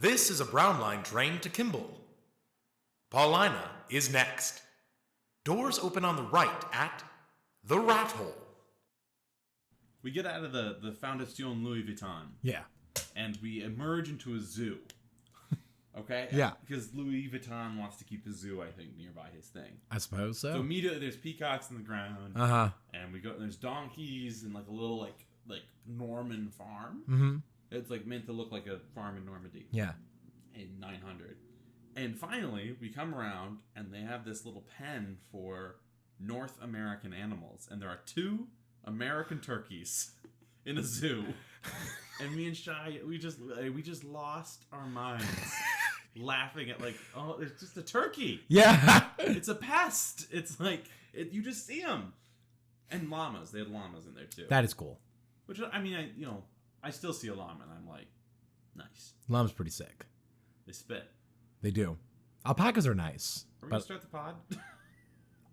This is a brown line train to Kimball. Paulina is next. Doors open on the right at the Rat Hole. We get out of the Fondation Louis Vuitton. Yeah. And we emerge into a zoo. Okay? Yeah. Because Louis Vuitton wants to keep a zoo, I think, nearby his thing. I suppose so. So immediately there's peacocks in the ground. Uh-huh. And we go, there's donkeys and like a little like Norman farm. Mm-hmm. It's like meant to look like a farm in Normandy. Yeah. In 900. And finally, we come around and they have this little pen for North American animals. And there are 2 American turkeys in a zoo. And me and Shai, we just lost our minds laughing at like, oh, it's just a turkey. Yeah. It's a pest. It's like, you just see them. And llamas. They had llamas in there too. That is cool. Which, I mean, I still see a llama and I'm like, nice. Llama's pretty sick. They spit. They do. Alpacas are nice. Are we going to start the pod?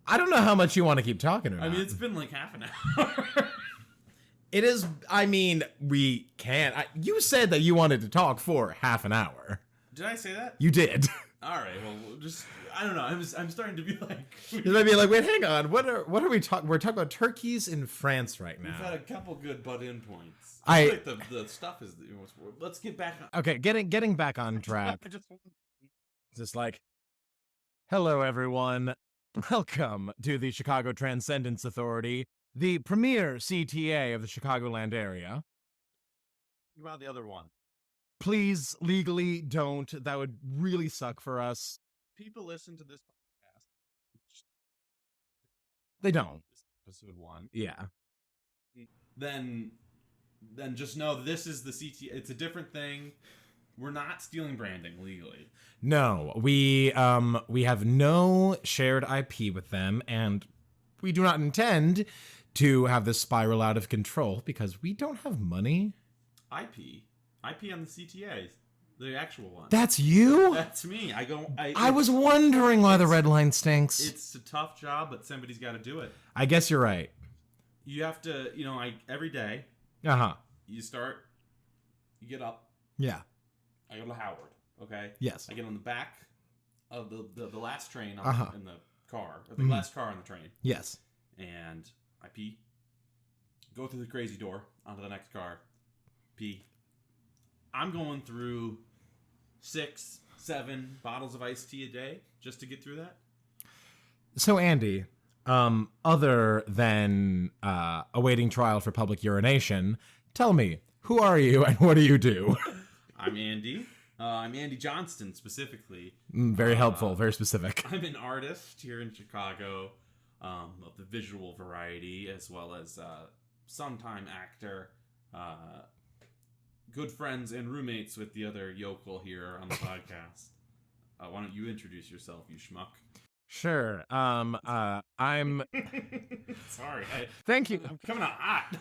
I don't know how much you want to keep talking about. I mean, it's been like half an hour. It is, I mean, we can't. You said that you wanted to talk for half an hour. Did I say that? You did. All right, well, just, I don't know. I'm starting to be like... You might be like, wait, hang on. What are we talking? We're talking about turkeys in France right now. We've had a couple good butt-in points. I feel like the stuff is... Let's get back on... Okay, getting back on track. Just like, hello, everyone. Welcome to the Chicago Transcendence Authority, the premier CTA of the Chicagoland area. What about the other one? Please, legally, don't. That would really suck for us. People listen to this podcast. They don't. Episode 1. Yeah. Then just know this is the CTA. It's a different thing. We're not stealing branding legally. No, we have no shared IP with them, and we do not intend to have this spiral out of control because we don't have money. IP on the CTAs, the actual one. That's you? That's me. I was wondering why the red line stinks. It's a tough job, but somebody's got to do it. I guess you're right. You have to, every day. Uh-huh. You get up. Yeah. I go to Howard, okay? Yes. I get on the back of the last train in the car, or the last car on the train. Yes. And I pee. Go through the crazy door onto the next car. Pee. I'm going through 6, 7 bottles of iced tea a day just to get through that. So, Andy, other than awaiting trial for public urination, tell me, who are you and what do you do? I'm Andy. I'm Andy Johnston, specifically. Very helpful, very specific. I'm an artist here in Chicago of the visual variety, as well as sometime actor, good friends and roommates with the other yokel here on the podcast. Why don't you introduce yourself, you schmuck? Sure. I'm... Sorry. Thank you. I'm coming out hot.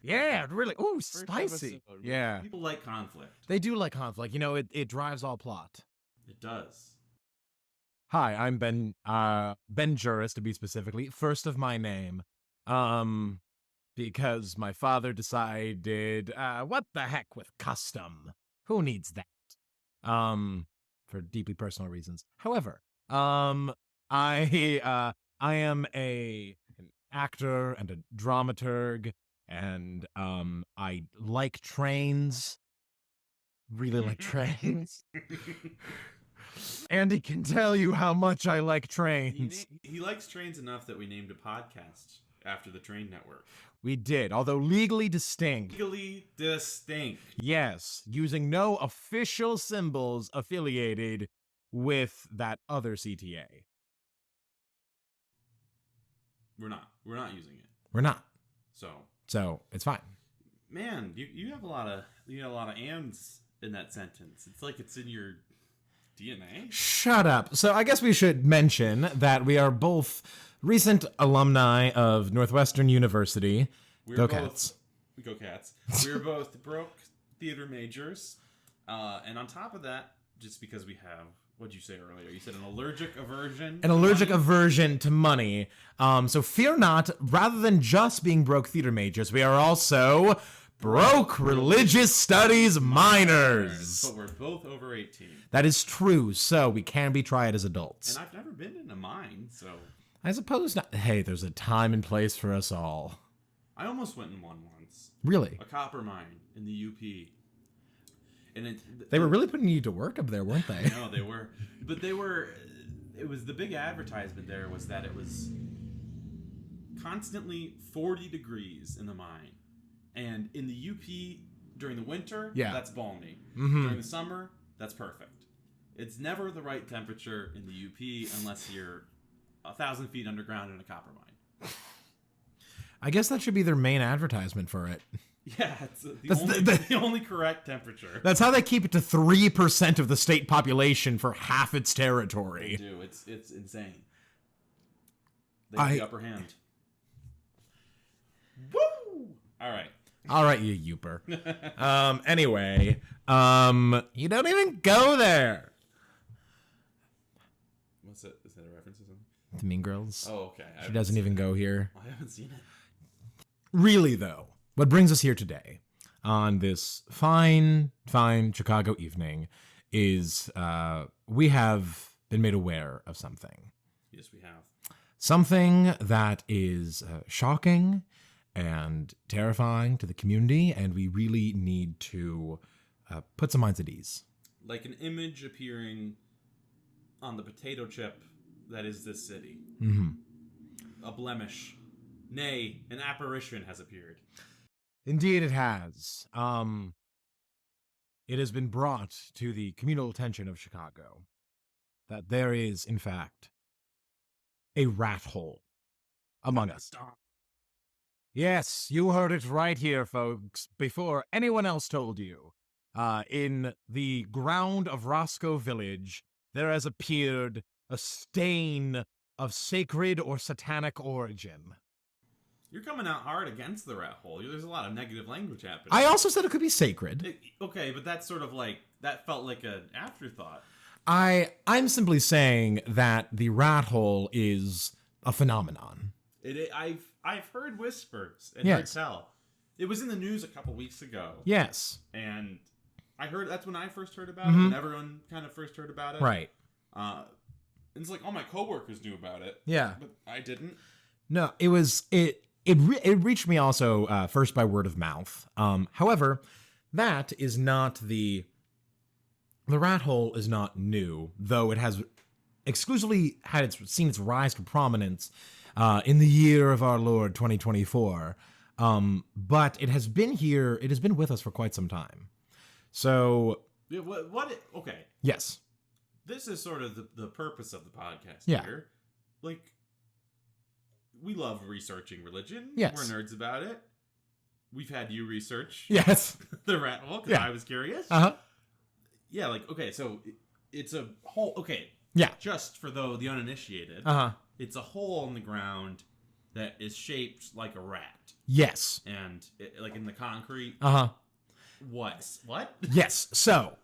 Yeah, really. Ooh, First spicy. episode. Yeah. People like conflict. They do like conflict. It drives all plot. It does. Hi, I'm Ben Juris, to be specifically, first of my name. Because my father decided, what the heck with custom? Who needs that? For deeply personal reasons. However, I am an actor and a dramaturg, and I like trains. Really like trains. Andy can tell you how much I like trains. He likes trains enough that we named a podcast after the train network. We did, although legally distinct. Legally distinct. Yes, using no official symbols affiliated with that other CTA. We're not using it. We're not. So it's fine. Man, you have a lot of ands in that sentence. It's like it's in your DNA. Shut up. So I guess we should mention that we are both recent alumni of Northwestern University. Go Cats. Go Cats. We're both broke theater majors. And on top of that, just because we have, what'd you say earlier? You said an allergic aversion? An allergic aversion to money. So fear not, rather than just being broke theater majors, we are also broke religious studies minors. But we're both over 18. That is true, so we can be tried as adults. And I've never been in a mine, so... I suppose not. Hey, there's a time and place for us all. I almost went in one once. Really? A copper mine in the UP. And They were really putting you to work up there, weren't they? No, they were. But they were... It was the big advertisement there was that it was constantly 40 degrees in the mine. And in the UP, during the winter, that's balmy. Mm-hmm. During the summer, that's perfect. It's never the right temperature in the UP unless you're 1,000 feet underground in a copper mine. I guess that should be their main advertisement for it. Yeah, it's the only correct temperature. That's how they keep it to 3% of the state population for half its territory. They do. It's insane. They have the upper hand. Woo! All right, you youper. Anyway, you don't even go there. What's it? Is that a reference to something? To Mean Girls. Oh, okay. She doesn't even go here. I haven't seen it. Really, though, what brings us here today on this fine Chicago evening is we have been made aware of something. Yes, we have. Something that is shocking and terrifying to the community, and we really need to put some minds at ease. Like an image appearing on the potato chip that is this city. Mm-hmm. A blemish. Nay, an apparition has appeared. Indeed it has. It has been brought to the communal attention of Chicago that there is, in fact, a rat hole among us. Yes, you heard it right here, folks, before anyone else told you. In the ground of Roscoe Village, there has appeared a stain of sacred or satanic origin. You're coming out hard against the rat hole. There's a lot of negative language happening. I also said it could be sacred. Okay, but that's sort of like, that felt like an afterthought. I'm simply saying that the rat hole is a phenomenon. I've heard whispers and Yes. heard tell. It was in the news a couple weeks ago. Yes. And I heard, that's when I first heard about Mhm. it, when everyone kind of first heard about it. Right. And it's like all my coworkers knew about it. Yeah. But I didn't. No, it was it reached me also first by word of mouth. However, that is not the rat hole is not new, though it has exclusively seen its rise to prominence in the year of our Lord 2024. But it has been here. It has been with us for quite some time. So Yeah, okay. yes. This is sort of the purpose of the podcast Yeah. here. Like, we love researching religion. Yes. We're nerds about it. We've had you research Yes. the rat hole because Yeah. I was curious. Uh-huh. Yeah, like, okay, so it's a hole. Okay. Yeah. Just for the uninitiated, Uh-huh. it's a hole in the ground that is shaped like a rat. Yes. And, like, in the concrete. Uh-huh. What? Yes. So,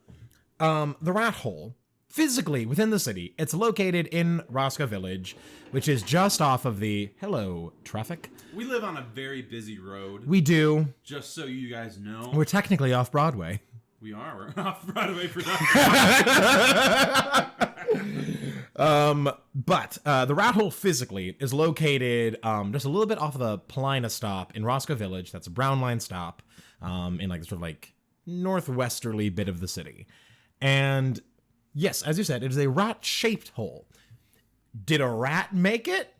the rat hole, physically within the city, it's located in Roscoe Village, which is just off of the traffic. We live on a very busy road. We do. Just so you guys know. We're technically off Broadway. We're off Broadway production. But the rat hole physically is located just a little bit off of the Paulina stop in Roscoe Village. That's a Brown Line stop in like sort of like northwesterly bit of the city. And yes, as you said, it is a rat-shaped hole. Did a rat make it?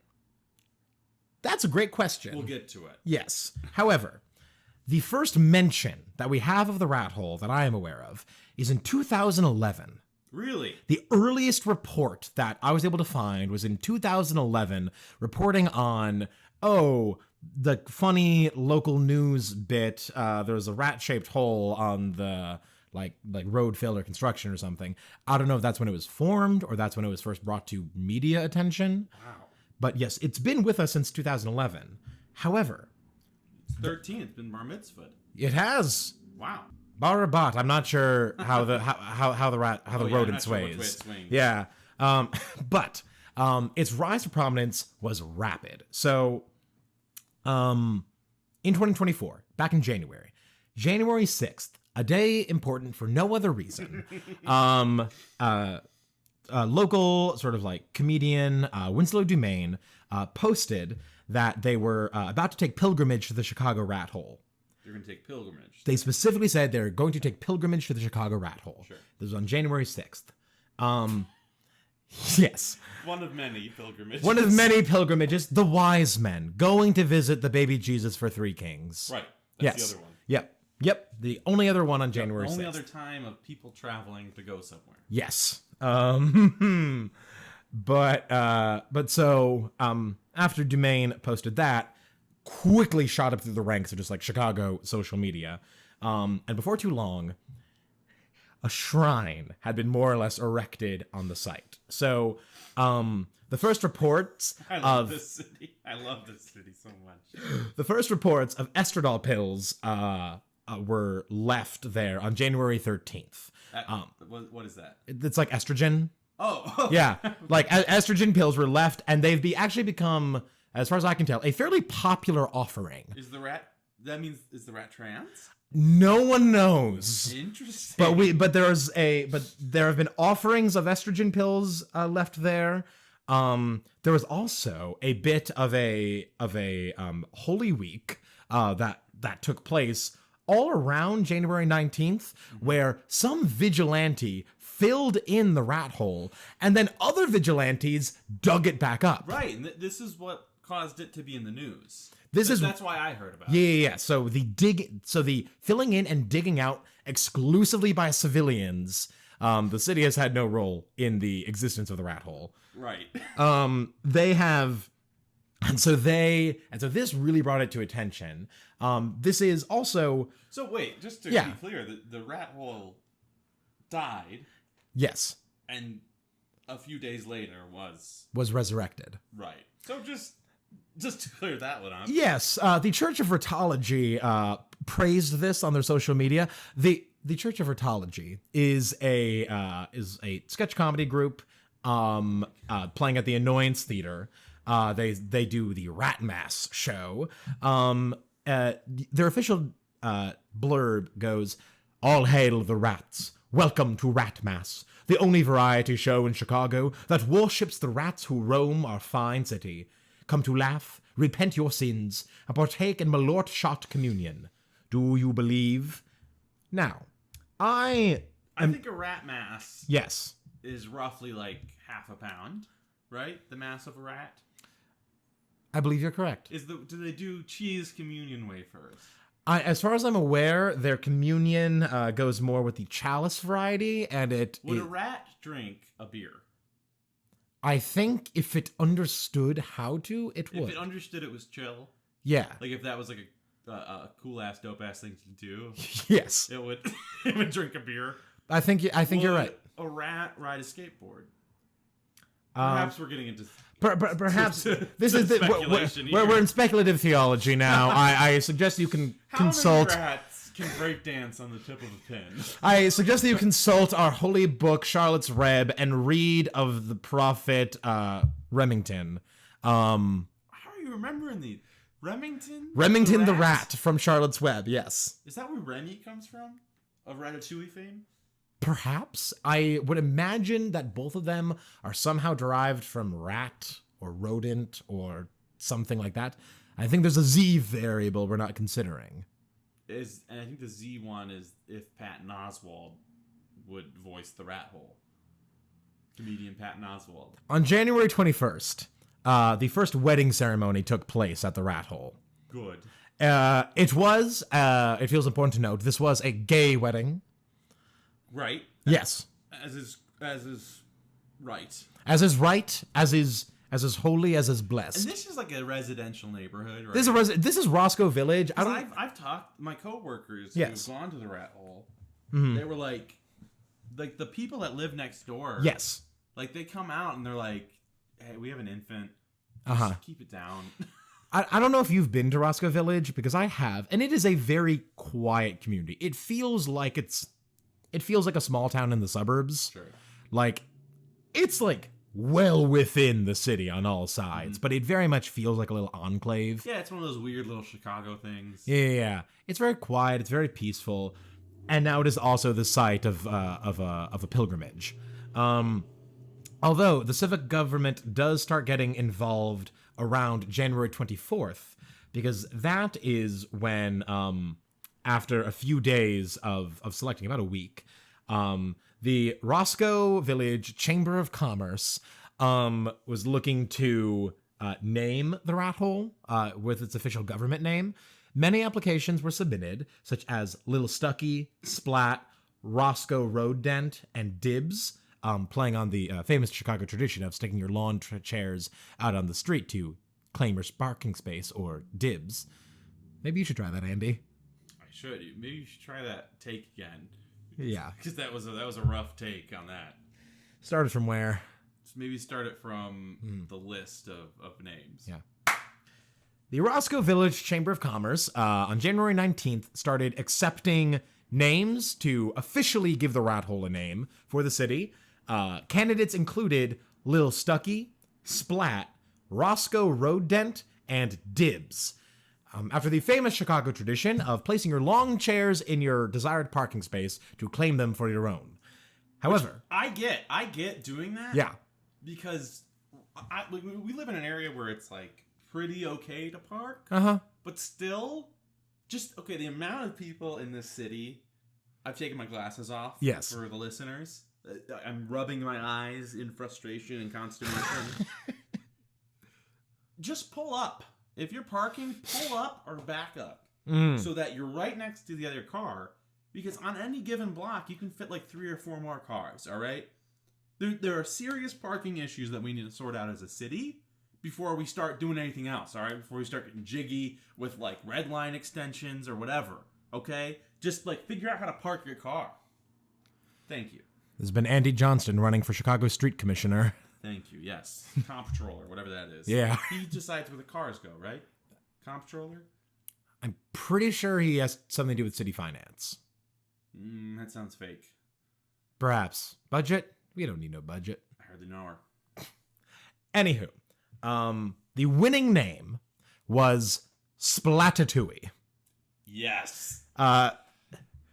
That's a great question. We'll get to it. Yes. However, the first mention that we have of the rat hole that I am aware of is in 2011. Really? The earliest report that I was able to find was in 2011, reporting on, the funny local news bit. There was a rat-shaped hole on the like road failure construction or something. I don't know if that's when it was formed or that's when it was first brought to media attention. Wow. But yes, it's been with us since 2011. However, It's 13. It's been bar mitzvahed. it has Wow. Barabat. I'm not sure how the rodent I'm not sure which sways. way it swings. Yeah. But its rise to prominence was rapid. So in 2024, back in January, January 6th, a day important for no other reason. Local sort of like comedian Winslow Dumaine posted that they were about to take pilgrimage to the Chicago Rat Hole. They're going to take pilgrimage. They specifically said they're going to take pilgrimage to the Chicago Rat Hole. Sure. This was on January 6th. Yes. One of many pilgrimages. One of many pilgrimages, the wise men going to visit the baby Jesus for Three Kings. Right. That's Yes. the other one. Yep. The only other one on January The 6th. only other time of people traveling to go somewhere. Yes. But so after Dumaine posted that, quickly shot up through the ranks of just like Chicago social media. And before too long, a shrine had been more or less erected on the site. So the first reports I love this city. I love this city so much. the first reports of estradiol pills were left there on January 13th. What is that? It's like estrogen. Oh. Yeah, like estrogen pills were left, and they've actually become, as far as I can tell, a fairly popular offering. Is the rat... That means... Is the rat trans? No one knows. Interesting. But there have been offerings of estrogen pills left there. There was also a bit of a Holy Week that took place all around January 19th, where some vigilante filled in the rat hole, and then other vigilantes dug it back up. Right, and this is what caused it to be in the news. That's why I heard about it. Yeah. So the filling in and digging out exclusively by civilians. The city has had no role in the existence of the rat hole. Right. They have, and so this really brought it to attention. This is also. So wait, just to be clear, the rat hole died. Yes. And a few days later was resurrected. Right. So just to clear that one up. Yes, the Church of Rotology praised this on their social media. The Church of Rotology is a sketch comedy group playing at the Annoyance Theater. They do the Rat Mass show. Their official blurb goes, "All hail the rats. Welcome to Rat Mass, the only variety show in Chicago that worships the rats who roam our fine city. Come to laugh, repent your sins, and partake in Malort shot communion. Do you believe?" Now, I think a rat mass yes. is roughly like half a pound, right? The mass of a rat. I believe you're correct. Do they do cheese communion wafers? As far as I'm aware, their communion goes more with the chalice variety, and Would a rat drink a beer? I think if it understood how to, it would. If it understood it was chill. Yeah. Like if that was like a cool ass dope ass thing to do. Yes. It would drink a beer. I think you're right. A rat ride a skateboard. Perhaps we're getting into perhaps this is speculation we're in speculative theology now. I suggest you can consult. How many rats can break dance on the tip of a pin? I suggest that you consult our holy book, Charlotte's Reb, and read of the prophet Remington. How are you remembering these? Remington? Remington the rat from Charlotte's Web. Yes. Is that where Remy comes from? Of Ratatouille fame? Perhaps. I would imagine that both of them are somehow derived from rat or rodent or something like that. I think there's a Z variable we're not considering. And I think the Z one is if Patton Oswalt would voice the rat hole. Comedian Patton Oswalt. On January 21st, the first wedding ceremony took place at the rat hole. Good. It feels important to note, this was a gay wedding. Right. Yes. As is right. As is right, as is holy, as is blessed. And this is like a residential neighborhood, right? This is Roscoe Village. I've talked my coworkers yes. who've gone to the rat hole. Mm-hmm. They were like the people that live next door. Yes. Like they come out and they're like, "Hey, we have an infant. Just keep it down." I don't know if you've been to Roscoe Village, because I have, and it is a very quiet community. It feels like a small town in the suburbs. Sure. Like, it's like well within the city on all sides, but it very much feels like a little enclave. Yeah, it's one of those weird little Chicago things. Yeah. It's very quiet. It's very peaceful, and now it is also the site of a pilgrimage. Although the civic government does start getting involved around January 24th, because that is when, after a few days of selecting, about a week, the Roscoe Village Chamber of Commerce was looking to name the rat hole with its official government name. Many applications were submitted, such as Little Stucky, Splat, Roscoe Road Dent, and Dibs, playing on the famous Chicago tradition of sticking your lawn chairs out on the street to claim your parking space, or dibs. Maybe you should try that, Andy. I should. Maybe you should try that take again. Yeah. Because that was a rough take on that. Started from where? So maybe start it from the list of names. Yeah. The Roscoe Village Chamber of Commerce on January 19th started accepting names to officially give the rat hole a name for the city. Candidates included Lil Stucky, Splat, Roscoe Road Dent, and Dibs. After the famous Chicago tradition of placing your long chairs in your desired parking space to claim them for your own. However, I get doing that. yeah, Because we live in an area where it's like pretty okay to park, but still, just okay. The amount of people in this city, I've taken my glasses off. Yes. For the listeners, I'm rubbing my eyes in frustration and consternation. Just pull up. If you're parking, pull up or back up so that you're right next to the other car. Because on any given block, you can fit like 3 or 4 more cars, all right? There are serious parking issues that we need to sort out as a city before we start doing anything else, all right? Before we start getting jiggy with like red line extensions or whatever, okay? Just like figure out how to park your car. Thank you. This has been Andy Johnston running for Chicago Street Commissioner. Thank you, yes. Comptroller, whatever that is. Yeah. He decides where the cars go, right? Comptroller? I'm pretty sure he has something to do with city finance. That sounds fake. Perhaps. Budget? We don't need no budget. I hardly know her. Anywho, the winning name was Splattatouille. Yes.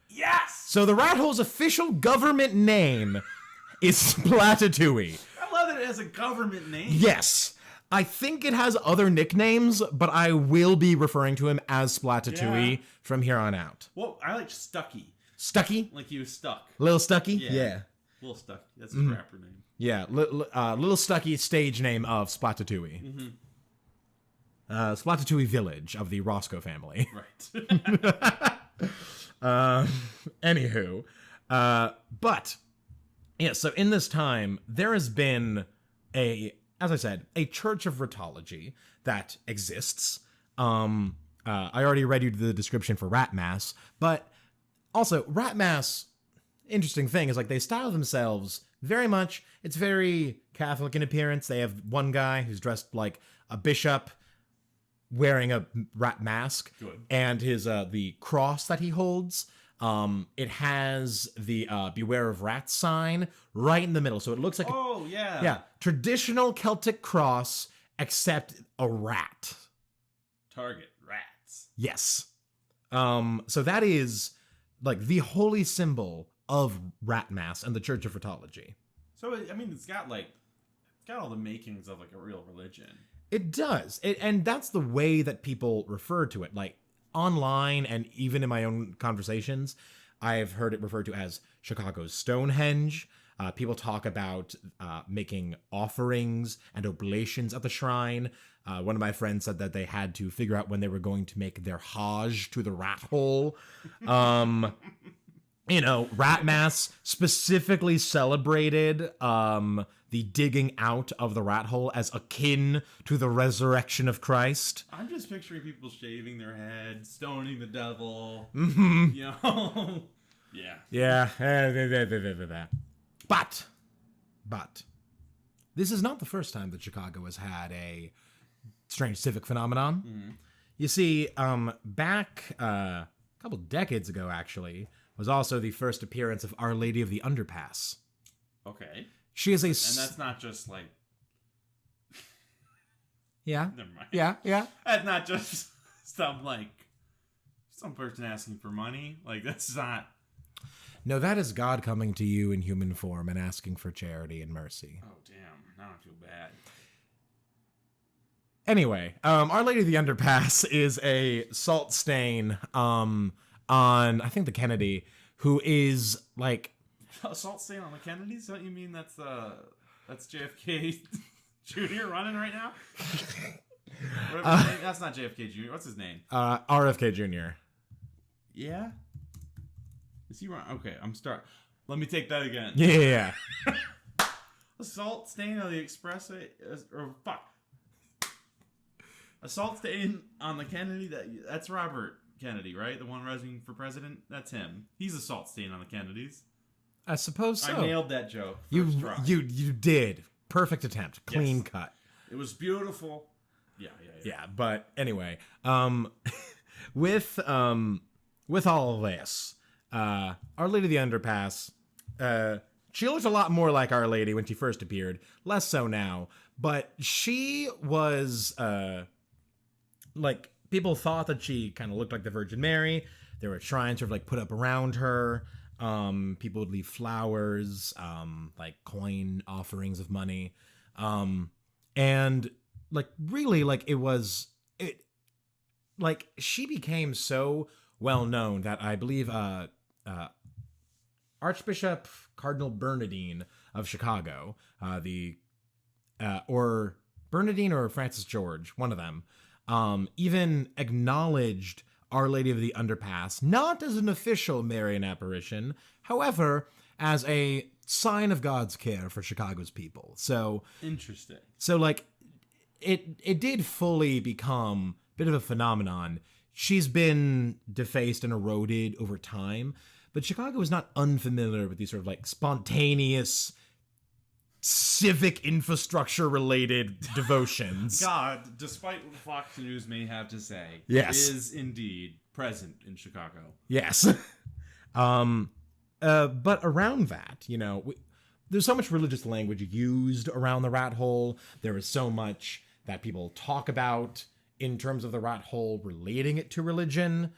Yes! So the rat hole's official government name is Splattatouille. I love that it has a government name. Yes. I think it has other nicknames, but I will be referring to him as Splattatouille from here on out. Well, I like Stucky. Stucky? Like he was stuck. Little Stucky? Yeah. Little Stucky. That's his rapper name. Yeah, Little Stucky, stage name of Splattatouille. Splattatouille Village of the Roscoe family. Right. Anywho, but yeah, so in this time, there has been as I said, a church of ratology that exists. I already read you the description for Rat Mass, but also Rat Mass, interesting thing is like they style themselves very much. It's very Catholic in appearance. They have one guy who's dressed like a bishop wearing a rat mask. Good. And his the cross that he holds. It has the Beware of Rats sign right in the middle. So it looks like yeah. Traditional Celtic cross, except a rat. Target rats. Yes. So that is like the holy symbol of Rat Mass and the Church of Ratology. So I mean, it's got all the makings of like a real religion. It does. And that's the way that people refer to it. Like online and even in my own conversations, I've heard it referred to as Chicago's Stonehenge. People talk about making offerings and oblations at the shrine. One of my friends said that they had to figure out when they were going to make their Hajj to the rat hole. Rat Mass specifically celebrated the digging out of the rat hole as akin to the resurrection of Christ. I'm just picturing people shaving their heads, stoning the devil. Mm-hmm. You know? Yeah. Yeah. But this is not the first time that Chicago has had a strange civic phenomenon. Mm-hmm. You see, back a couple decades ago, actually, was also the first appearance of Our Lady of the Underpass. Okay. She is a... And that's not just like... Yeah. Never mind. Yeah. That's not just some person asking for money. Like, that's not... No, that is God coming to you in human form and asking for charity and mercy. Oh, damn. Now I feel bad. Anyway, Our Lady of the Underpass is a salt stain on, I think, the Kennedy, who is, like... A salt stain on the Kennedys? Don't you mean that's JFK Jr. running right now? Whatever his name. That's not JFK Jr. What's his name? RFK Jr. Yeah? Is he wrong? Okay, let me take that again. Yeah. A salt stain on the expressway, fuck. A salt stain on the Kennedy, that's Robert Kennedy, right? The one running for president? That's him. He's a salt stain on the Kennedys. I suppose so. I nailed that joke. You First try. you did. Perfect attempt. Clean cut. It was beautiful. Yeah, but anyway, with all of this, Our Lady of the Underpass, she looked a lot more like Our Lady when she first appeared, less so now, but she was, like, people thought that she kind of looked like the Virgin Mary. There were shrines sort of, like, put up around her. People would leave flowers, like coin offerings of money. And like really like like she became so well known that I believe, Archbishop Cardinal Bernardine of Chicago, or Bernardine or Francis George, one of them, even acknowledged Our Lady of the Underpass, not as an official Marian apparition, however, as a sign of God's care for Chicago's people. So interesting. So like, it did fully become a bit of a phenomenon. She's been defaced and eroded over time, but Chicago is not unfamiliar with these sort of like spontaneous civic infrastructure related devotions. God, despite what Fox News may have to say, Yes. is indeed present in Chicago. Yes. But around that, you know, there's so much religious language used around the rat hole. There is so much that people talk about in terms of the rat hole, relating it to religion.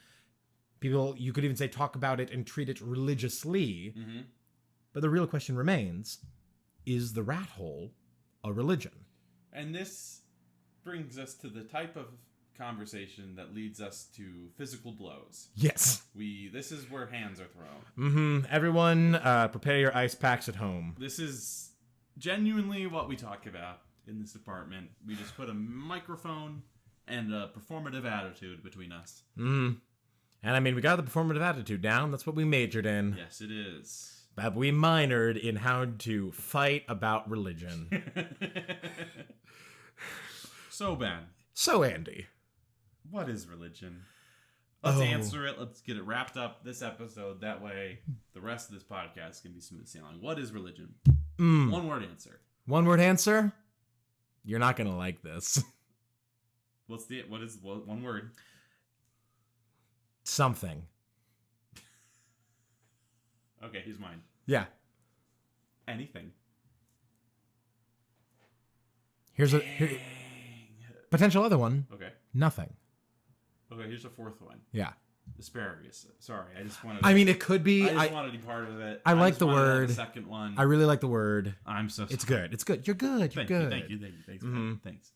People, you could even say, talk about it and treat it religiously. Mm-hmm. But the real question remains, is the rat hole a religion? And this brings us to the type of conversation that leads us to physical blows. Yes. This is where hands are thrown. Mm-hmm. Everyone, prepare your ice packs at home. This is genuinely what we talk about in this department. We just put a microphone and a performative attitude between us. Mm-hmm. And I mean, we got the performative attitude down. That's what we majored in. Yes, it is. But we minored in how to fight about religion. So, Ben. So, Andy. What is religion? Let's answer it. Let's get it wrapped up this episode. That way, the rest of this podcast can be smooth sailing. What is religion? One word answer. One word answer? You're not going to like this. What is one word? Something. Okay, here's mine. Yeah. Anything. Here's a potential other one. Okay. Nothing. Okay, here's a fourth one. Yeah. Asparagus. Sorry, I just wanted. I mean, it could be. I just wanted to be part of it. I like just the wanted to have word. The second one. I really like the word. I'm so sorry. It's good. It's good. You're good. You're good. Thank you. Thanks. Man. Thanks.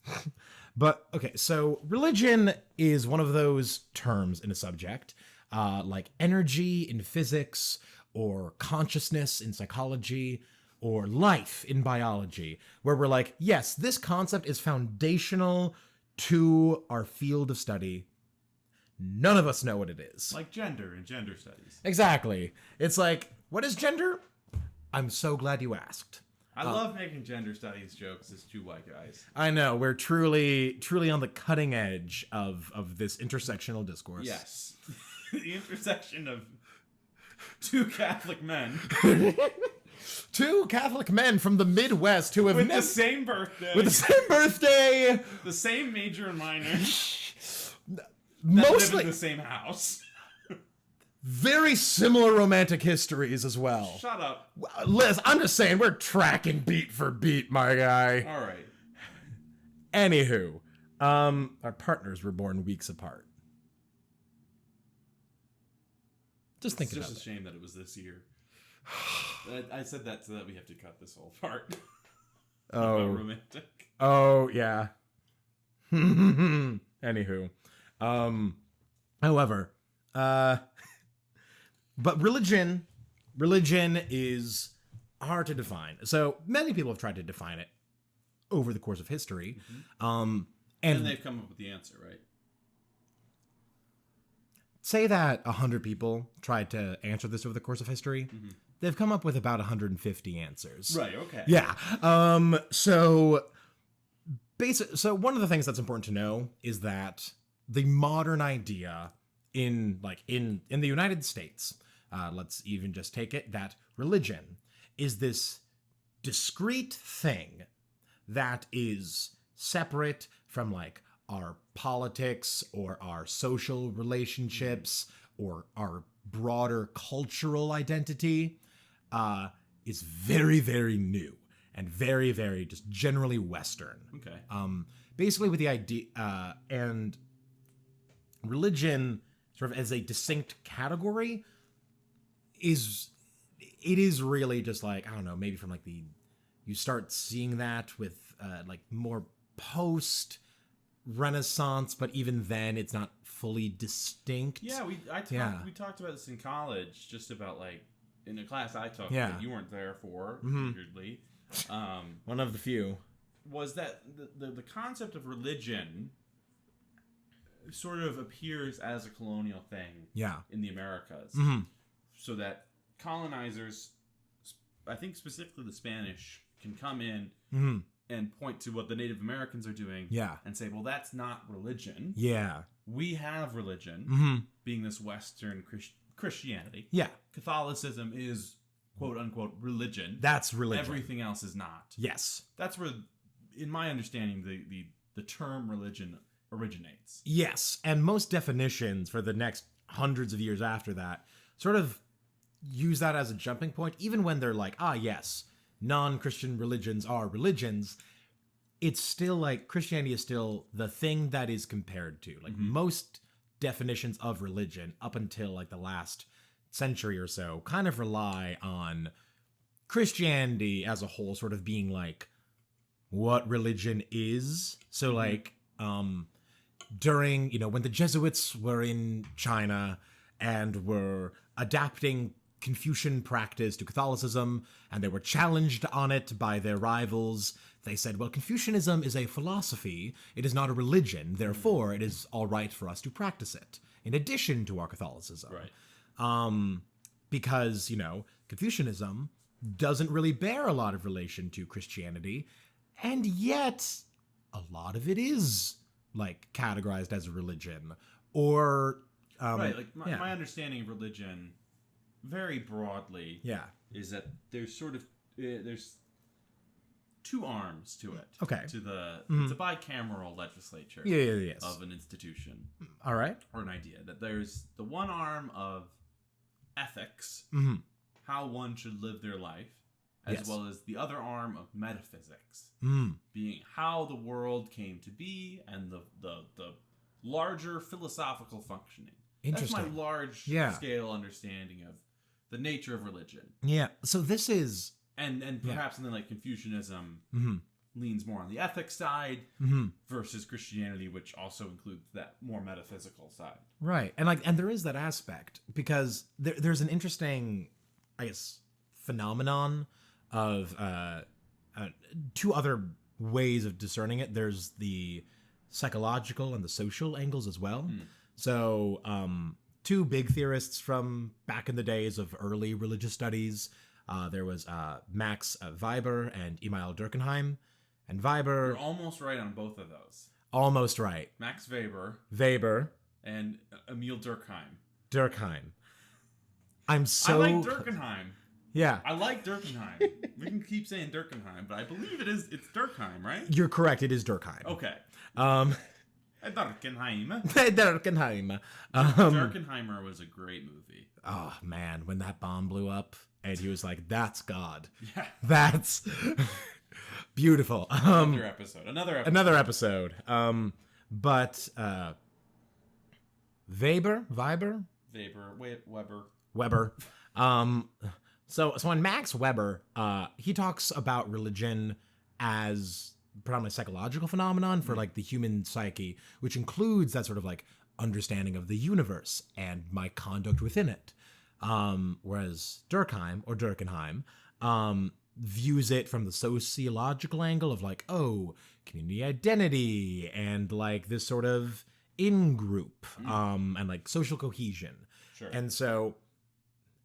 But, okay, so religion is one of those terms in a subject, like energy in physics, or consciousness in psychology, or life in biology, where we're like, yes, this concept is foundational to our field of study. None of us know what it is. Like gender in gender studies. Exactly. It's like, what is gender? I'm so glad you asked. I love making gender studies jokes as two white guys. I know, we're truly on the cutting edge of this intersectional discourse. Yes. The intersection of two Catholic men. Two Catholic men from the Midwest who have With the same birthday. With the same birthday. The same major and minor. That live Mostly in the same house. very similar romantic histories as well. Shut up. Liz, I'm just saying, we're tracking beat for beat, my guy. All right. Anywho, our partners were born weeks apart. Just think It's about just it. a shame that it was this year. I said that so that we have to cut this whole part. About Oh, romantic. oh, yeah. Anywho, however, but religion is hard to define. So many people have tried to define it over the course of history. And And they've come up with the answer, right? say that 100 people tried to answer this over the course of history. They've come up with about 150 answers. Right, okay. Yeah. So one of the things that's important to know is that the modern idea in the United States, let's even just take it, that religion is this discrete thing that is separate from like our politics or our social relationships or our broader cultural identity, is very, very new and very, very just generally Western. Okay. Basically with the idea, and religion sort of as a distinct category is really just like, I don't know, maybe from like you start seeing that with like more post Renaissance, but even then it's not fully distinct. Yeah, we Yeah. talked about this in college, just about like in a class I took Yeah. that you weren't there for, Mhm. weirdly. One of the few. Was that the concept of religion sort of appears as a colonial thing Yeah. in the Americas, so that colonizers, I think specifically the Spanish, can come in and point to what the Native Americans are doing, Yeah. and say, well, that's not religion. Yeah. We have religion, being this Western Christianity. Yeah. Catholicism is quote unquote religion. That's religion. Everything else is not. Yes. That's where, in my understanding, the term religion originates. Yes. And most definitions for the next hundreds of years after that sort of use that as a jumping point, even when they're like, yes, non-Christian religions are religions. It's still like Christianity is still the thing that is compared to. Like most definitions of religion up until like the last century or so kind of rely on Christianity as a whole sort of being like what religion is. So like during, when the Jesuits were in China and were adapting Confucian practice to Catholicism, and they were challenged on it by their rivals, they said, well, Confucianism is a philosophy. It is not a religion. Therefore, it is all right for us to practice it in addition to our Catholicism. Right. Because, Confucianism doesn't really bear a lot of relation to Christianity, and yet a lot of it is like categorized as a religion or right. Like my understanding of religion, very broadly, is that there's sort of there's two arms to it. Okay. To it's a bicameral legislature. Yes. Of an institution. All right. Or an idea that there's the one arm of ethics, how one should live their life, as well as the other arm of metaphysics, being how the world came to be and the larger philosophical functioning. Interesting. That's my large scale understanding of the nature of religion. Yeah. So this is and perhaps something like Confucianism leans more on the ethics side versus Christianity, which also includes that more metaphysical side. Right. And there is that aspect because there's an interesting, I guess, phenomenon of two other ways of discerning it. There's the psychological and the social angles as well. So two big theorists from back in the days of early religious studies, there was Max Weber and Emil Durkheim. And Weber... You're almost right on both of those. Almost right. Max Weber. Weber. And Emil Durkheim. Durkheim. I like Durkheim. Yeah. I like Durkheim. We can keep saying Durkheim, but I believe it's Durkheim, right? You're correct. It is Durkheim. Okay. Darkenheim. Derkenheim. Darkenheimer was a great movie. Oh man, when that bomb blew up and he was like, "That's God. Yeah. That's beautiful." Another episode. Another episode. But Weber. So when Max Weber, he talks about religion as predominantly psychological phenomenon for like the human psyche, which includes that sort of like understanding of the universe and my conduct within it. Whereas Durkheim views it from the sociological angle of like, oh, community identity and like this sort of in-group and like social cohesion. Sure.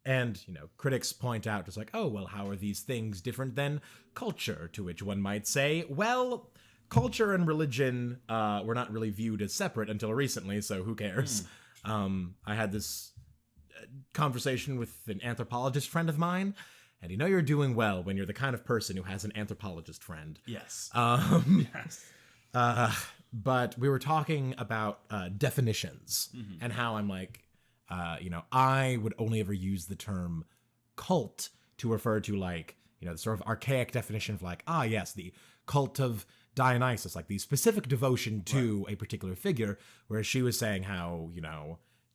And critics point out just like, oh, well, how are these things different than culture? To which one might say, well, culture and religion were not really viewed as separate until recently, so who cares? I had this conversation with an anthropologist friend of mine, and you're doing well when you're the kind of person who has an anthropologist friend. Yes. Yes. But we were talking about definitions and how I'm like, I would only ever use the term cult to refer to like, the sort of archaic definition of like, yes, the cult of Dionysus, like the specific devotion to a particular figure, whereas she was saying how,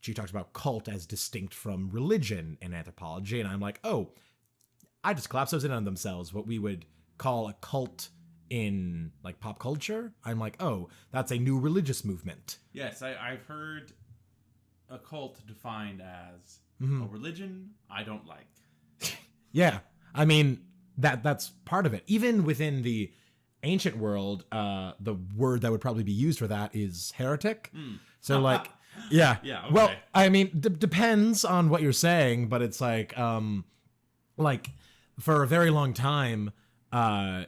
she talks about cult as distinct from religion in anthropology, and I'm like, oh, I just collapse those in on themselves. What we would call a cult in like pop culture, I'm like, oh, that's a new religious movement. Yes, I've heard a cult defined as a religion I don't like. Yeah, I mean that's part of it. Even within the ancient world, the word that would probably be used for that is heretic. So like, yeah, okay. Well, I mean, depends on what you're saying, but it's like for a very long time,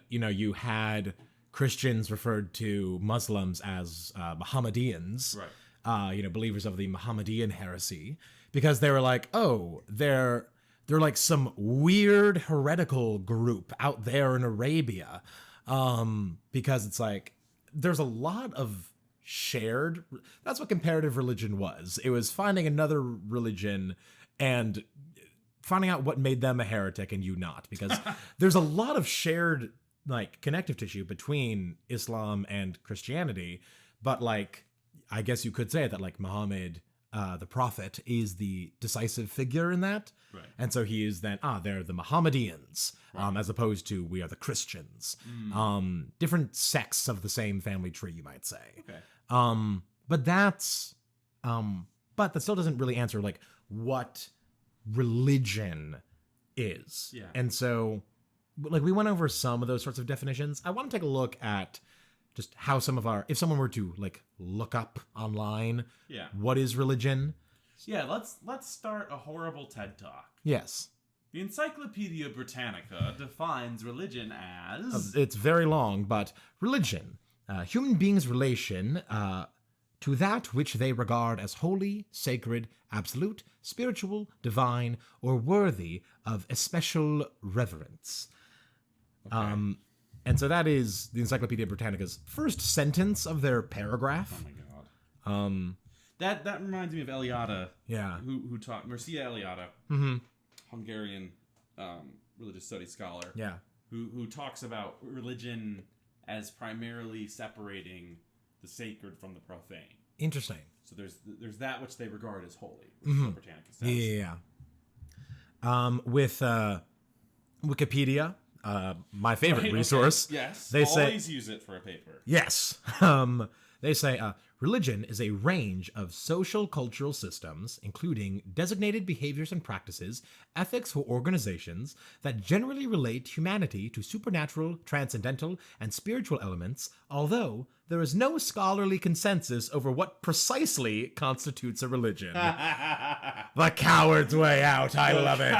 you had Christians referred to Muslims as Mohammedans. Right. Believers of the Mohammedan heresy, because they were like, oh, they're like some weird heretical group out there in Arabia, because it's like there's a lot of shared. That's what comparative religion was. It was finding another religion and finding out what made them a heretic and you not, because there's a lot of shared like connective tissue between Islam and Christianity, but like, I guess you could say that like Muhammad, the prophet, is the decisive figure in that. Right. And so he is then, they're the Mohammedans, as opposed to we are the Christians. Different sects of the same family tree, you might say. Okay. But that still doesn't really answer like what religion is. Yeah. And so like we went over some of those sorts of definitions. I want to take a look at just how if someone were to like look up online, what is religion? Yeah, let's start a horrible TED Talk. Yes. The Encyclopedia Britannica defines religion as... It's very long, but religion, human beings' relation to that which they regard as holy, sacred, absolute, spiritual, divine, or worthy of especial reverence. Okay. And so that is the Encyclopedia Britannica's first sentence of their paragraph. Oh my god. That reminds me of Eliade. Yeah. Who taught Mircea Eliade, Hungarian religious studies scholar. Yeah. Who talks about religion as primarily separating the sacred from the profane. Interesting. So there's that which they regard as holy, which is what Britannica says. Yeah. With Wikipedia, my favorite resource. Okay. Yes. They always use it for a paper. Yes. They say religion is a range of social cultural systems, including designated behaviors and practices, ethics or organizations that generally relate humanity to supernatural, transcendental, and spiritual elements, although there is no scholarly consensus over what precisely constitutes a religion. The coward's way out. I love it.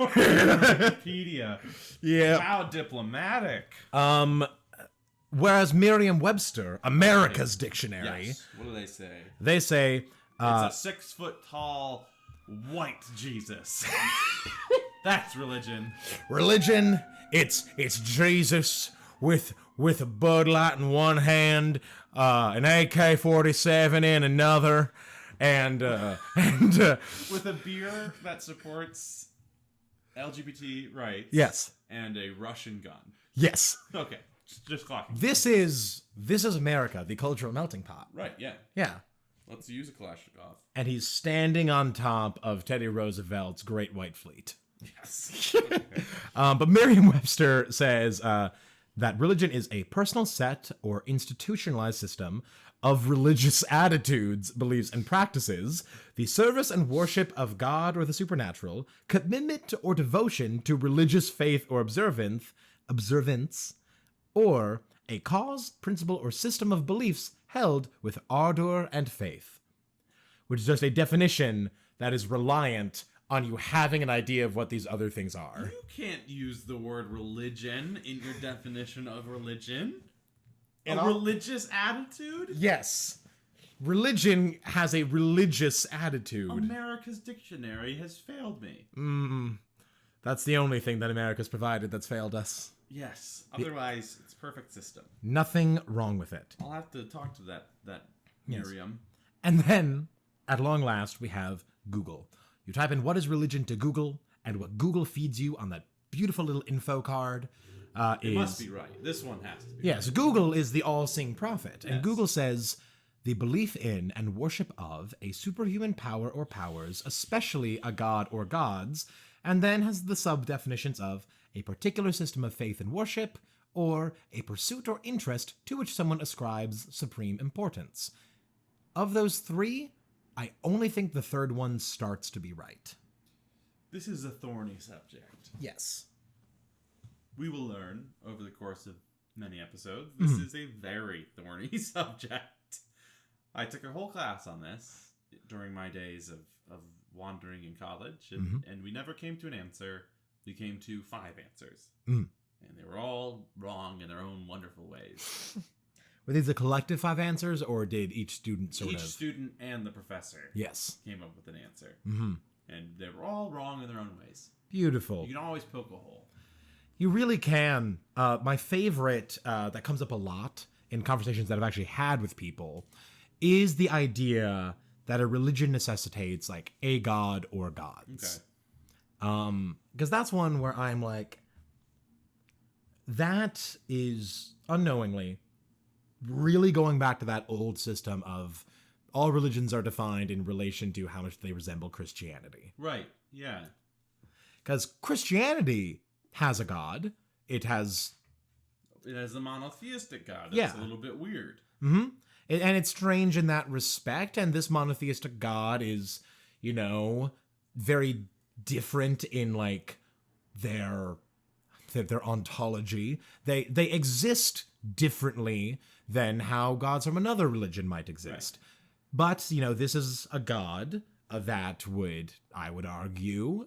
Wikipedia. Yeah. How diplomatic. Whereas Merriam-Webster, America's dictionary, Yes. What do they say? they say It's a 6-foot-tall white Jesus. That's religion. religion, it's Jesus with with a Bud Light in one hand, an AK-47 in another, and With a beer that supports LGBT rights. yes, And a Russian gun. yes. Okay, just clocking. This is America, the cultural melting pot. Right, yeah. Yeah. Let's use a Kalashnikov. And he's standing on top of Teddy Roosevelt's Great White Fleet. Yes. But Merriam-Webster says that religion is a personal set or institutionalized system of religious attitudes, beliefs, and practices, the service and worship of God or the supernatural, commitment or devotion to religious faith or observance, or a cause, principle, or system of beliefs held with ardor and faith. Which is just a definition that is reliant on you having an idea of what these other things are. You can't use the word religion in your definition of religion. And a I'll- religious attitude? Yes. Religion has a religious attitude. America's dictionary has failed me. That's the only thing that America's provided that's failed us. Yes. Otherwise, it's perfect system. Nothing wrong with it. I'll have to talk to that Yes. Miriam. And then, at long last, we have Google. You type in what is religion to Google, and what Google feeds you on that beautiful little info card It must be right. This one has to be. Yes, Google is the all-seeing prophet, and Yes. Google says the belief in and worship of a superhuman power or powers, especially a god or gods, and then has the sub-definitions of a particular system of faith and worship, or a pursuit or interest to which someone ascribes supreme importance. Of those three, I only think the third one starts to be right. This is a thorny subject. Yes. We will learn over the course of many episodes. This is a very thorny subject. I took a whole class on this during my days of wandering in college, and we never came to an answer. We came to 5 answers. And they were all wrong in their own wonderful ways. Were these the collective 5 answers, or did each student Each student and the professor Yes. came up with an answer. Mm-hmm. And they were all wrong in their own ways. Beautiful. You can always poke a hole. You really can. My favorite that comes up a lot in conversations that I've actually had with people is the idea that a religion necessitates like a god or gods. Okay. Because that's one where I'm like, that is unknowingly really going back to that old system of all religions are defined in relation to how much they resemble Christianity. Right. Yeah. Because Christianity has a god. It has It has a monotheistic god. It's Yeah. a little bit weird. and it's strange in that respect. And this monotheistic god is, you know, very different in like their ontology. They exist differently than how gods from another religion might exist. But, you know, this is a god that I would argue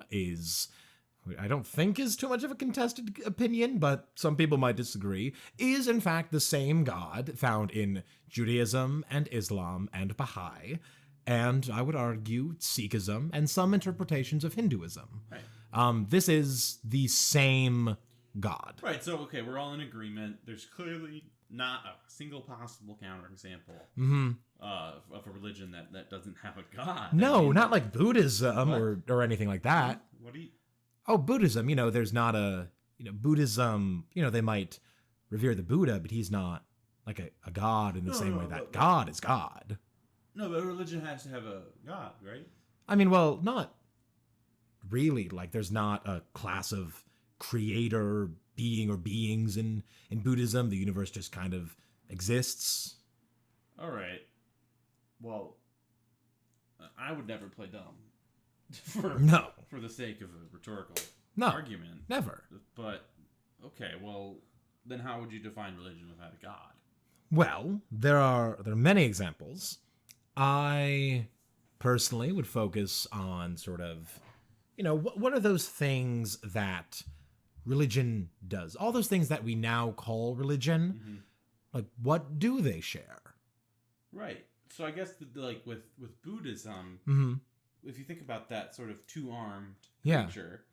I don't think is too much of a contested opinion, but some people might disagree, is in fact the same God found in Judaism and Islam and Baha'i, and I would argue Sikhism and some interpretations of Hinduism. Right. This is the same God. Right. So, okay, we're all in agreement. There's clearly not a single possible counterexample of a religion that doesn't have a god. No, I mean, not like Buddhism What? or anything like that. What do you... Oh, Buddhism, you know, there's not Buddhism, you know, they might revere the Buddha, but he's not like a god in the same way that God is God. No, but a religion has to have a god, right? I mean, well, not really. Like, there's not a class of creator being or beings in Buddhism. The universe just kind of exists. All right. Well, I would never play dumb for the sake of a rhetorical argument. Never. But, okay, well, then how would you define religion without a god? Well, there are many examples. I personally would focus on sort of, you know, what are those things that religion does? All those things that we now call religion, like, what do they share? Right. So I guess, like, with Buddhism, if you think about that sort of two-armed Yeah. creature,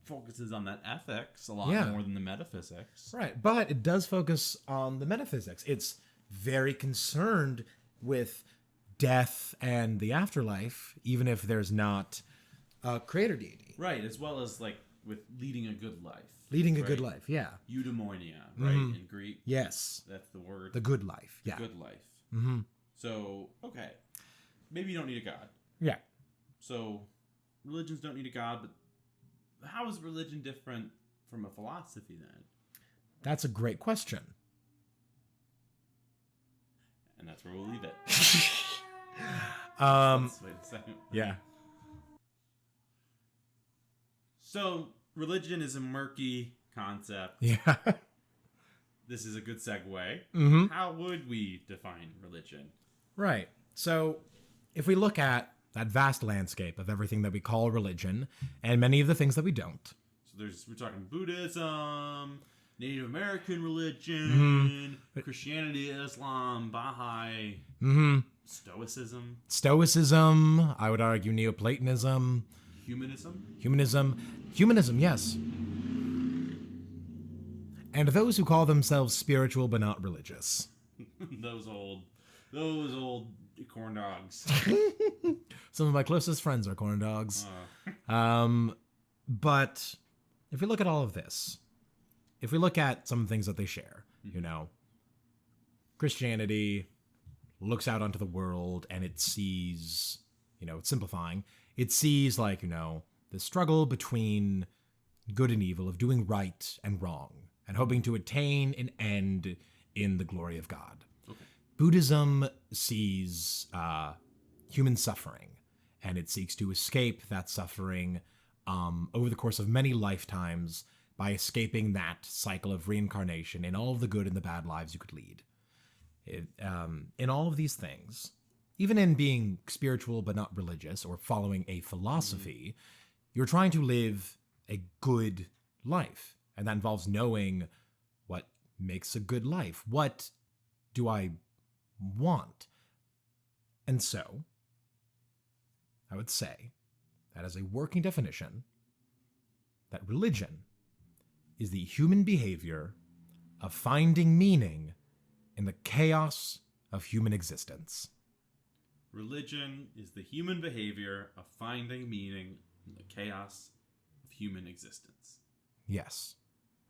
focuses on that ethics a lot Yeah. more than the metaphysics. Right, but it does focus on the metaphysics. It's very concerned with death and the afterlife, even if there's not a creator deity. Right, as well as like with leading a good life. Leading a right? good life, yeah. Eudaimonia, right? Mhm. In Greek. Yes, That's the word. the good life, yeah. Good life. Mm-hmm. So, okay. Maybe you don't need a god. Yeah. So, religions don't need a god, but how is religion different from a philosophy then? That's a great question. And that's where we'll leave it. Let's wait a second. Yeah. So, religion is a murky concept. Yeah. This is a good segue. Mm-hmm. How would we define religion? Right. So, if we look at that vast landscape of everything that we call religion, and many of the things that we don't. So we're talking Buddhism, Native American religion, Christianity, Islam, Baha'i, Mm-hmm. Stoicism, Stoicism, I would argue Neoplatonism, humanism. Humanism, yes. And those who call themselves spiritual but not religious. those old corn dogs. Some of my closest friends are corn dogs. But if we look at all of this, if we look at some things that they share, you know, Christianity looks out onto the world and it sees, you know, it's simplifying, it sees like, you know, the struggle between good and evil, of doing right and wrong, and hoping to attain an end in the glory of God. Okay. Buddhism sees human suffering, and it seeks to escape that suffering over the course of many lifetimes by escaping that cycle of reincarnation in all of the good and the bad lives you could lead. In all of these things, even in being spiritual but not religious or following a philosophy, you're trying to live a good life. And that involves knowing what makes a good life. What do I want? And so, I would say that as a working definition, that religion is the human behavior of finding meaning in the chaos of human existence. Religion is the human behavior of finding meaning in the chaos of human existence. Yes.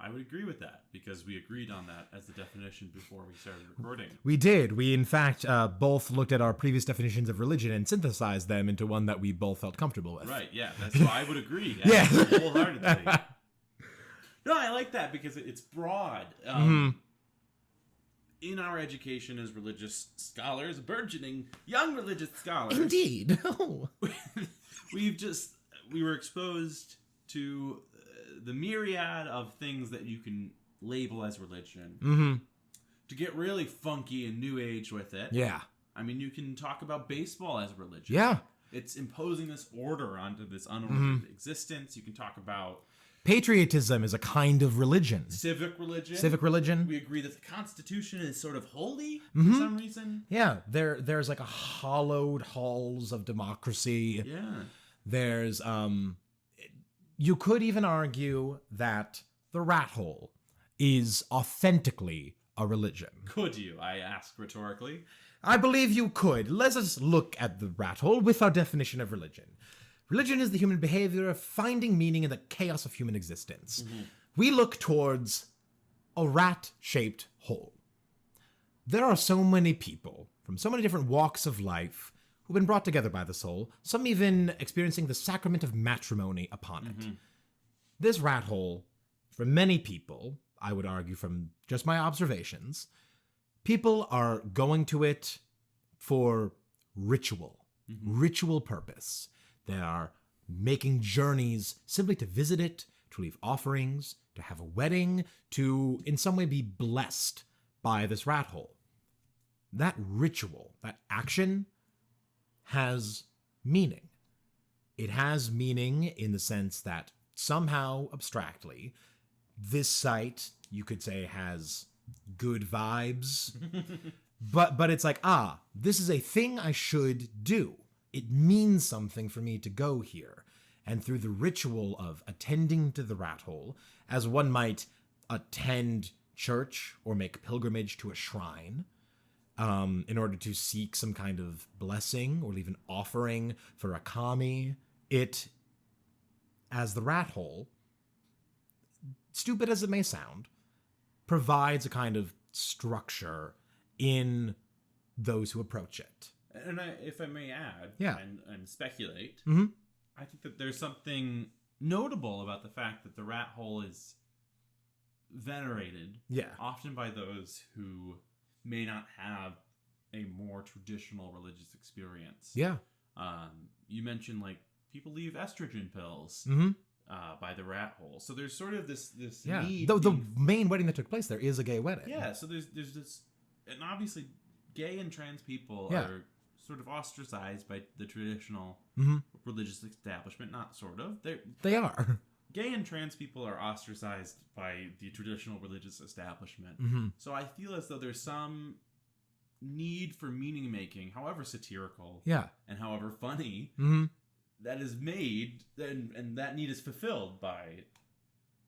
I would agree with that, because we agreed on that as the definition before we started recording. We did. We, in fact, both looked at our previous definitions of religion and synthesized them into one that we both felt comfortable with. Right, yeah. That's why I would agree. Yeah. Wholeheartedly. No, I like that because it's broad. In our education as religious scholars, burgeoning young religious scholars. Indeed. we were exposed to the myriad of things that you can label as religion. To get really funky and new age with it. Yeah. I mean, you can talk about baseball as religion. Yeah. It's imposing this order onto this unordered existence. You can talk about Patriotism is a kind of religion. civic religion. Civic religion. We agree that the Constitution is sort of holy for some reason. Yeah, there's like a hollowed halls of democracy. Yeah. There's you could even argue that the rat hole is authentically a religion. Could you? I ask rhetorically. I believe you could. Let us look at the rat hole with our definition of religion. Religion is the human behavior of finding meaning in the chaos of human existence. We look towards a rat-shaped hole. There are so many people from so many different walks of life who've been brought together by the soul, some even experiencing the sacrament of matrimony upon it. This rat hole, for many people, I would argue from just my observations, people are going to it for ritual, ritual purpose. They are making journeys simply to visit it, to leave offerings, to have a wedding, to in some way be blessed by this rat hole. That ritual, that action, has meaning. It has meaning in the sense that somehow, abstractly, this site, you could say, has good vibes. but it's like, this is a thing I should do. It means something for me to go here. and through the ritual of attending to the rat hole, as one might attend church or make pilgrimage to a shrine, in order to seek some kind of blessing or leave an offering for a kami, it, as the rat hole, stupid as it may sound, provides a kind of structure in those who approach it. And if I may add, Yeah. and speculate, Mhm. I think that there's something notable about the fact that the rat hole is venerated, Yeah. often by those who may not have a more traditional religious experience. Yeah. You mentioned, like, people leave estrogen pills Mm-hmm. By the rat hole. So there's sort of this Yeah. need. The being- main wedding that took place there is a gay wedding. yeah. So there's this, and obviously, gay and trans people Yeah. are sort of ostracized by the traditional Mm-hmm. religious establishment. Not sort of. They are. Gay and trans people are ostracized by the traditional religious establishment. Mm-hmm. So I feel as though there's some need for meaning making, however satirical Yeah. and however funny, Mm-hmm. that is made, and that need is fulfilled by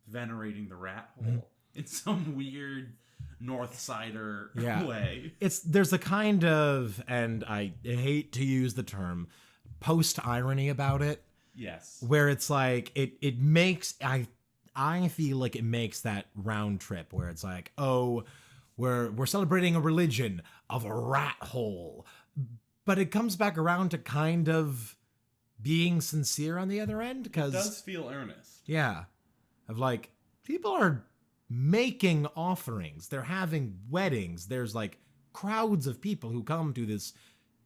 venerating the rat hole in some weird North Sider Yeah. way. There's a kind of, and I hate to use the term, post-irony about it, Yes. where it's like it makes I feel like it makes that round trip where it's like, oh, we're celebrating a religion of a rat hole, but it comes back around to kind of being sincere on the other end, It because does feel earnest. yeah, of like, people are making offerings, they're having weddings, there's like crowds of people who come to this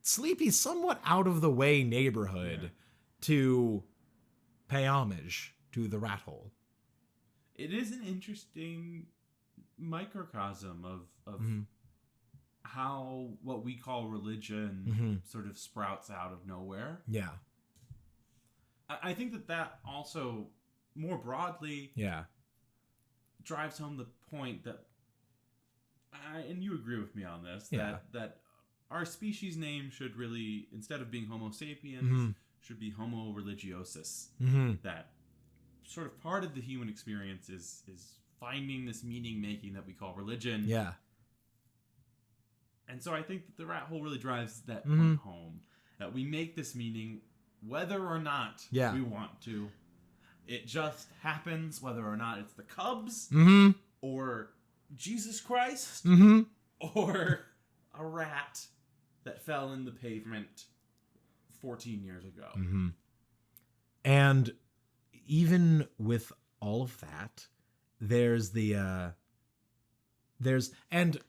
sleepy, somewhat out of the way neighborhood Yeah. to pay homage to the rat hole. It is an interesting microcosm of Mhm. how what we call religion Mhm. sort of sprouts out of nowhere. Yeah, I think that also, more broadly, yeah, drives home the point that, and you agree with me on this, Yeah. that our species name should really, instead of being Homo sapiens, Mhm. should be Homo religiosus. mm-hmm. That sort of part of the human experience is finding this meaning making that we call religion. Yeah, And so I think that the rat hole really drives that Mhm. point home, that we make this meaning whether or not Yeah. we want to. It just happens whether or not it's the Cubs mm-hmm. or Jesus Christ Mm-hmm. or a rat that fell in the pavement 14 years ago. Mm-hmm. And even with all of that, there's and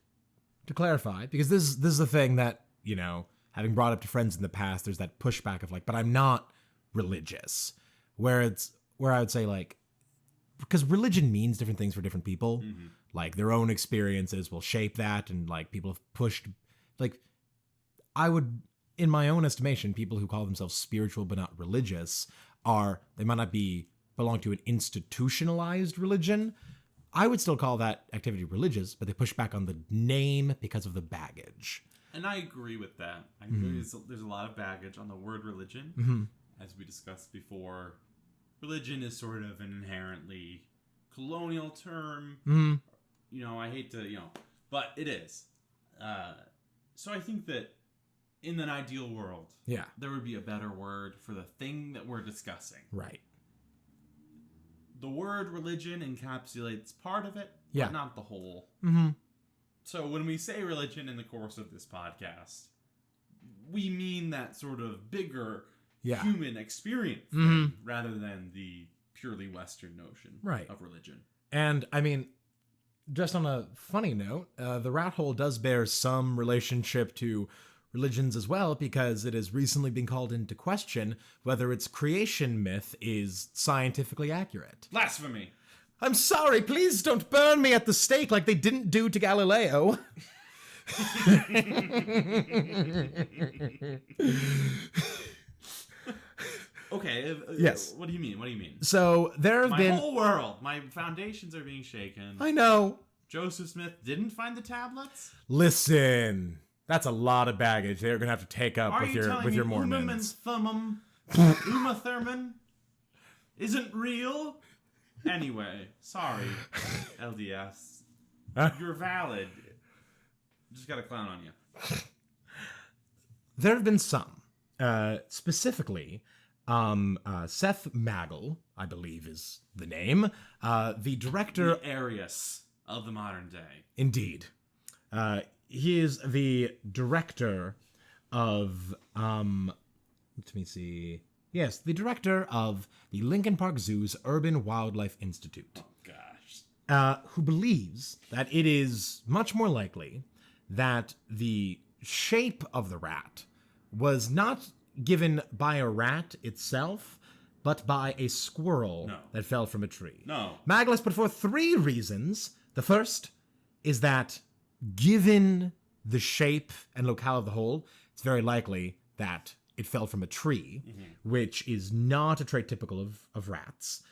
to clarify, because this is the thing that, you know, having brought up to friends in the past, there's that pushback of like, but I'm not religious, where I would say, like, because religion means different things for different people. Mm-hmm. Like, their own experiences will shape that, and like, people have pushed, like, I would, in my own estimation, people who call themselves spiritual but not religious they might not belong to an institutionalized religion. I would still call that activity religious, but they push back on the name because of the baggage. And I agree with that. Mhm. There's a lot of baggage on the word religion. Mm-hmm. As we discussed before, religion is sort of an inherently colonial term. Mm-hmm. You know, I hate to, but it is. So I think that in an ideal world, Yeah, there would be a better word for the thing that we're discussing. right. The word religion encapsulates part of it, Yeah. but not the whole. Mm-hmm. So when we say religion in the course of this podcast, we mean that sort of bigger Yeah. human experience thing, Mhm. rather than the purely Western notion Right. of religion. And I mean, just on a funny note, the rat hole does bear some relationship to religions as well, because it has recently been called into question whether its creation myth is scientifically accurate. Blasphemy! I'm sorry, please don't burn me at the stake like they didn't do to Galileo. Okay, Yes. What do you mean? So there have My been... whole world, my foundations are being shaken. I know. Joseph Smith didn't find the tablets? Listen, that's a lot of baggage they're going to have to take up Are with you your telling with me your Umum and Mormons. Thummum, Uma Thurman isn't real. Anyway, sorry, LDS. You're valid. Just got a clown on you. There have been some. Specifically, Seth Magel, I believe is the name, the director... The Arius of the modern day. Indeed. He is the director of, let me see. Yes, the director of the Lincoln Park Zoo's Urban Wildlife Institute. Oh, gosh. Who believes that it is much more likely that the shape of the rat was not given by a rat itself, but by a squirrel that fell from a tree. No. Magnus put forth 3 reasons. The first is that given the shape and locale of the hole, it's very likely that it fell from a tree, which is not a trait typical of rats.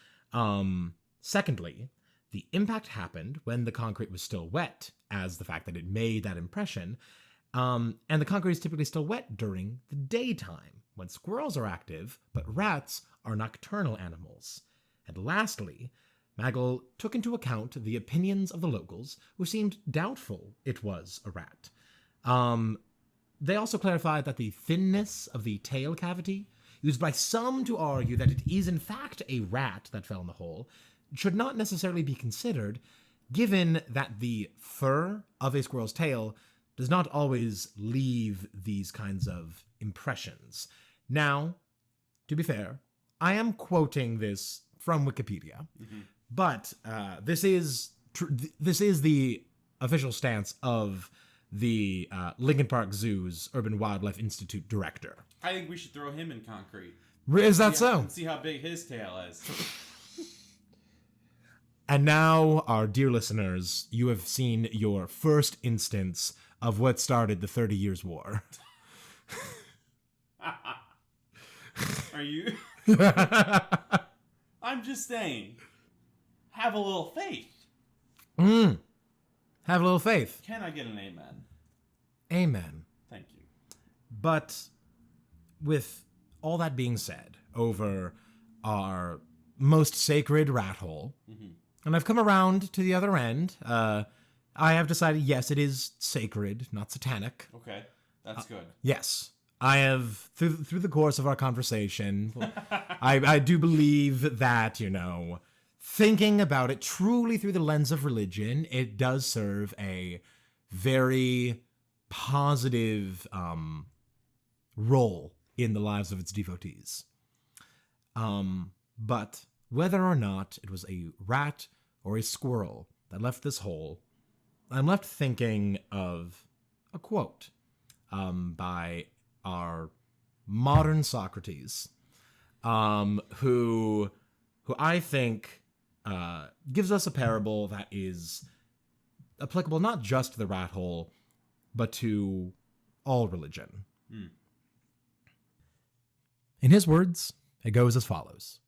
Secondly, the impact happened when the concrete was still wet, as the fact that it made that impression. And the concrete is typically still wet during the daytime, when squirrels are active, but rats are nocturnal animals. And lastly, Magel took into account the opinions of the locals, who seemed doubtful it was a rat. They also clarified that the thinness of the tail cavity, used by some to argue that it is in fact a rat that fell in the hole, should not necessarily be considered, given that the fur of a squirrel's tail does not always leave these kinds of impressions. Now, to be fair, I am quoting this from Wikipedia, but this is the official stance of the Lincoln Park Zoo's Urban Wildlife Institute director. I think we should throw him in concrete. Is that so? And see how big his tail is. And now, our dear listeners, you have seen your first instance of what started the 30 Years' War. Are you? I'm just saying, have a little faith. Have a little faith. Can I get an amen? Amen. Thank you. But with all that being said, over our most sacred rat hole, and I've come around to the other end, I have decided, yes, it is sacred, not satanic. Okay, that's good. Yes. I have, through the course of our conversation, I do believe that, thinking about it truly through the lens of religion, it does serve a very positive role in the lives of its devotees. But whether or not it was a rat or a squirrel that left this hole, I'm left thinking of a quote by our modern Socrates, who I think gives us a parable that is applicable not just to the rat hole, but to all religion. In his words, it goes as follows.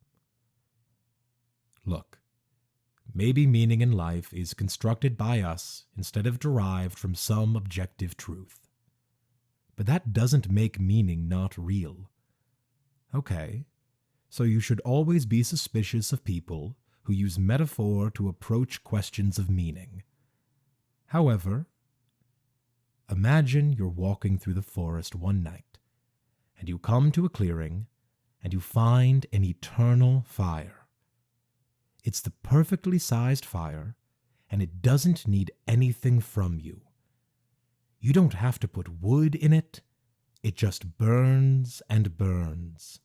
Look, maybe meaning in life is constructed by us instead of derived from some objective truth. But that doesn't make meaning not real. Okay, so you should always be suspicious of people who use metaphor to approach questions of meaning. However, imagine you're walking through the forest one night, and you come to a clearing, and you find an eternal fire. It's the perfectly sized fire, and it doesn't need anything from you. You don't have to put wood in it. It just burns and burns.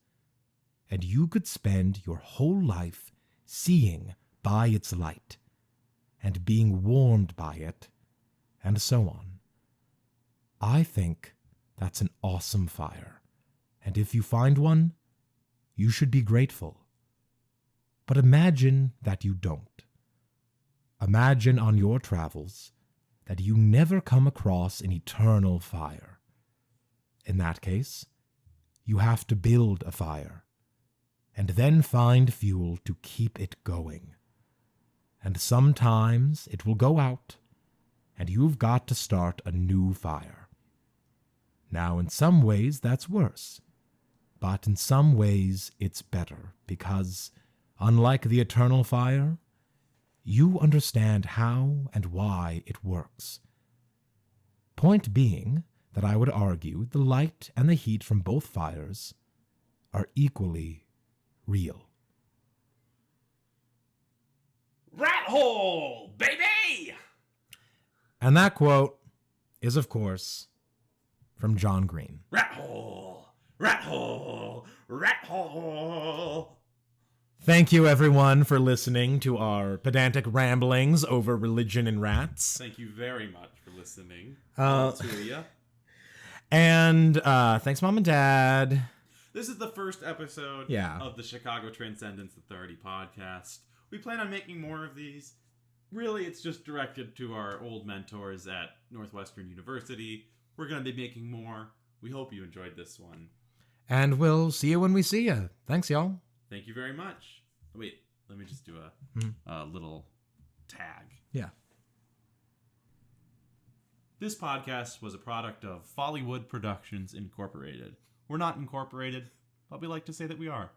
And you could spend your whole life seeing by its light, and being warmed by it, and so on. I think that's an awesome fire, and if you find one, you should be grateful. But imagine that you don't. Imagine on your travels that you never come across an eternal fire. In that case, you have to build a fire, and then find fuel to keep it going. And sometimes it will go out, and you've got to start a new fire. Now, in some ways, that's worse. But in some ways, it's better, because unlike the eternal fire, you understand how and why it works. Point being that I would argue the light and the heat from both fires are equally real. Rat hole, baby! And that quote is, of course, from John Green. Rat hole, rat hole, rat hole. Thank you, everyone, for listening to our pedantic ramblings over religion and rats. Thank you very much for listening. To you. And thanks, Mom and Dad. This is the first episode of the Chicago Transcendence Authority podcast. We plan on making more of these. Really, it's just directed to our old mentors at Northwestern University. We're going to be making more. We hope you enjoyed this one. And we'll see you when we see you. Thanks, y'all. Thank you very much. Wait, let me just do a little tag. Yeah. This podcast was a product of Follywood Productions Incorporated. We're not incorporated, but we like to say that we are.